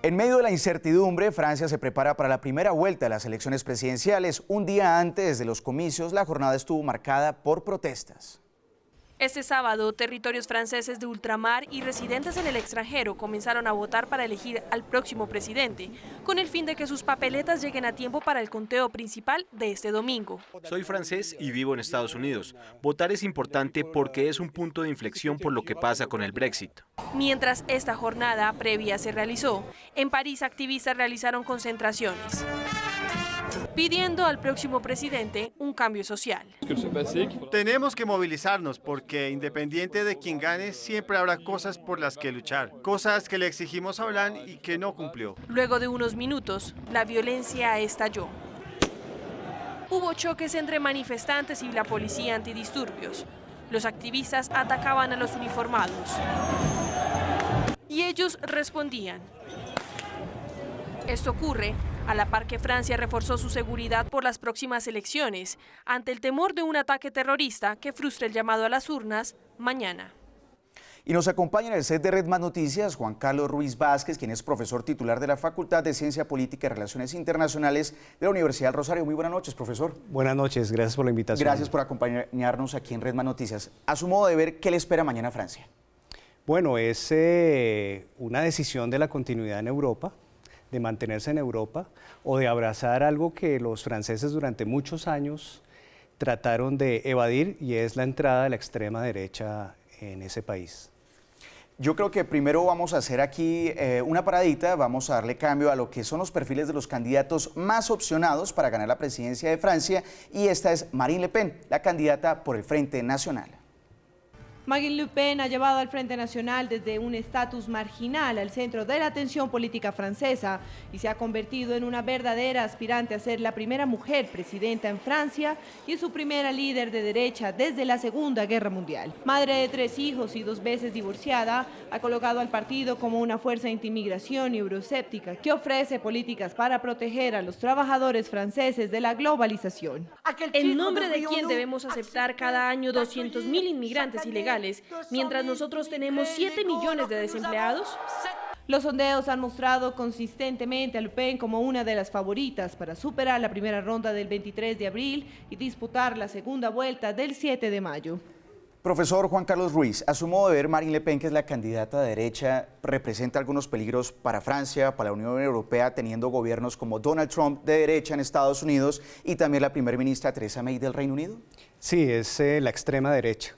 En medio de la incertidumbre, Francia se prepara para la primera vuelta de las elecciones presidenciales. Un día antes de los comicios, la jornada estuvo marcada por protestas. Este sábado, territorios franceses de ultramar y residentes en el extranjero comenzaron a votar para elegir al próximo presidente, con el fin de que sus papeletas lleguen a tiempo para el conteo principal de este domingo. Soy francés y vivo en Estados Unidos. Votar es importante porque es un punto de inflexión por lo que pasa con el Brexit. Mientras esta jornada previa se realizó, en París activistas realizaron concentraciones, pidiendo al próximo presidente un cambio social. Tenemos que movilizarnos porque independiente de quién gane, siempre habrá cosas por las que luchar, cosas que le exigimos a Hollande y que no cumplió. Luego de unos minutos, la violencia estalló. Hubo choques entre manifestantes y la policía antidisturbios. Los activistas atacaban a los uniformados y ellos respondían. Esto ocurre a la par que Francia reforzó su seguridad por las próximas elecciones, ante el temor de un ataque terrorista que frustre el llamado a las urnas mañana. Y nos acompaña en el set de Red Más Noticias Juan Carlos Ruiz Vázquez, quien es profesor titular de la Facultad de Ciencia Política y Relaciones Internacionales de la Universidad del Rosario. Muy buenas noches, profesor. Buenas noches, gracias por la invitación. Gracias por acompañarnos aquí en Red Más Noticias. A su modo de ver, ¿qué le espera mañana a Francia? Bueno, es una decisión de la continuidad en Europa, de mantenerse en Europa o de abrazar algo que los franceses durante muchos años trataron de evadir, y es la entrada de la extrema derecha en ese país. Yo creo que primero vamos a hacer aquí una paradita, vamos a darle cambio a lo que son los perfiles de los candidatos más opcionados para ganar la presidencia de Francia, y esta es Marine Le Pen, la candidata por el Frente Nacional. Marine Le Pen ha llevado al Frente Nacional desde un estatus marginal al centro de la atención política francesa y se ha convertido en una verdadera aspirante a ser la primera mujer presidenta en Francia y es su primera líder de derecha desde la Segunda Guerra Mundial. Madre de 3 hijos y 2 veces divorciada, ha colocado al partido como una fuerza antimigración y euroscéptica que ofrece políticas para proteger a los trabajadores franceses de la globalización. ¿En nombre de quién debemos aceptar cada año 200.000 inmigrantes ilegales, mientras nosotros tenemos 7 millones de desempleados? Los sondeos han mostrado consistentemente a Le Pen como una de las favoritas para superar la primera ronda del 23 de abril y disputar la segunda vuelta del 7 de mayo. Profesor Juan Carlos Ruiz, a su modo de ver, Marine Le Pen, que es la candidata de derecha, representa algunos peligros para Francia, para la Unión Europea, teniendo gobiernos como Donald Trump de derecha en Estados Unidos y también la primera ministra Theresa May del Reino Unido? Sí, es la extrema derecha.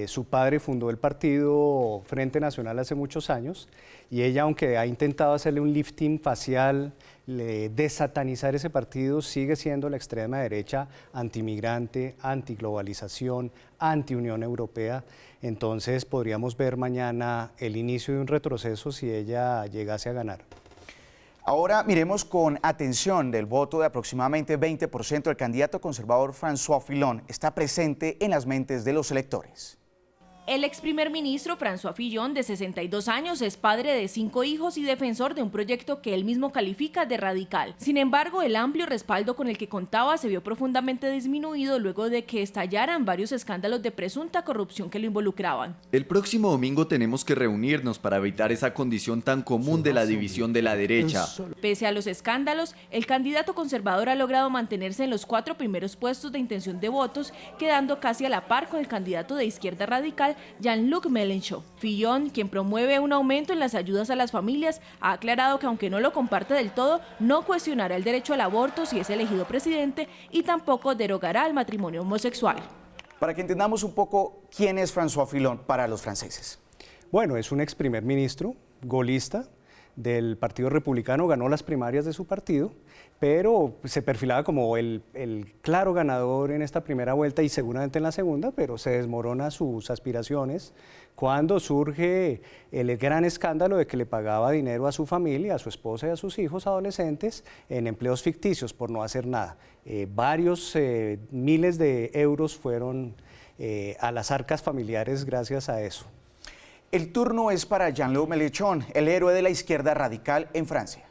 Su padre fundó el partido Frente Nacional hace muchos años y ella, aunque ha intentado hacerle un lifting facial, desatanizar ese partido, sigue siendo la extrema derecha antimigrante, antiglobalización, anti-Unión Europea. Entonces podríamos ver mañana el inicio de un retroceso si ella llegase a ganar. Ahora miremos con atención del voto de aproximadamente 20%. El candidato conservador François Fillon está presente en las mentes de los electores. El ex primer ministro François Fillon, de 62 años, es padre de 5 hijos y defensor de un proyecto que él mismo califica de radical. Sin embargo, el amplio respaldo con el que contaba se vio profundamente disminuido luego de que estallaran varios escándalos de presunta corrupción que lo involucraban. El próximo domingo tenemos que reunirnos para evitar esa condición tan común de la división de la derecha. Pese a los escándalos, el candidato conservador ha logrado mantenerse en los 4 primeros puestos de intención de votos, quedando casi a la par con el candidato de izquierda radical, Jean-Luc Mélenchon. Fillon, quien promueve un aumento en las ayudas a las familias, ha aclarado que aunque no lo comparte del todo, no cuestionará el derecho al aborto si es elegido presidente y tampoco derogará el matrimonio homosexual. Para que entendamos un poco quién es François Fillon para los franceses. Bueno, es un ex primer ministro, golista del Partido Republicano, ganó las primarias de su partido, pero se perfilaba como el claro ganador en esta primera vuelta y seguramente en la segunda, pero se desmorona sus aspiraciones cuando surge el gran escándalo de que le pagaba dinero a su familia, a su esposa y a sus hijos adolescentes en empleos ficticios por no hacer nada. Varios miles de euros fueron a las arcas familiares gracias a eso. El turno es para Jean-Luc Mélenchon, el héroe de la izquierda radical en Francia.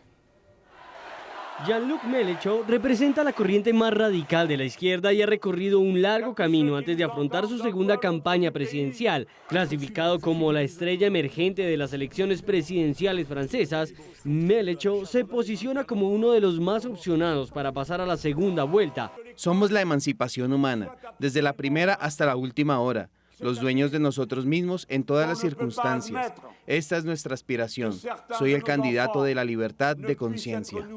Jean-Luc Mélenchon representa la corriente más radical de la izquierda y ha recorrido un largo camino antes de afrontar su segunda campaña presidencial. Clasificado como la estrella emergente de las elecciones presidenciales francesas, Mélenchon se posiciona como uno de los más opcionados para pasar a la segunda vuelta. Somos la emancipación humana, desde la primera hasta la última hora. Los dueños de nosotros mismos en todas las circunstancias. Esta es nuestra aspiración. Soy el candidato de la libertad de conciencia.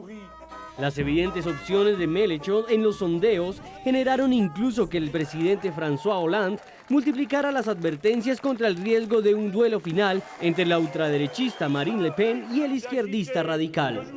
Las evidentes opciones de Mélenchon en los sondeos generaron incluso que el presidente François Hollande multiplicara las advertencias contra el riesgo de un duelo final entre la ultraderechista Marine Le Pen y el izquierdista radical.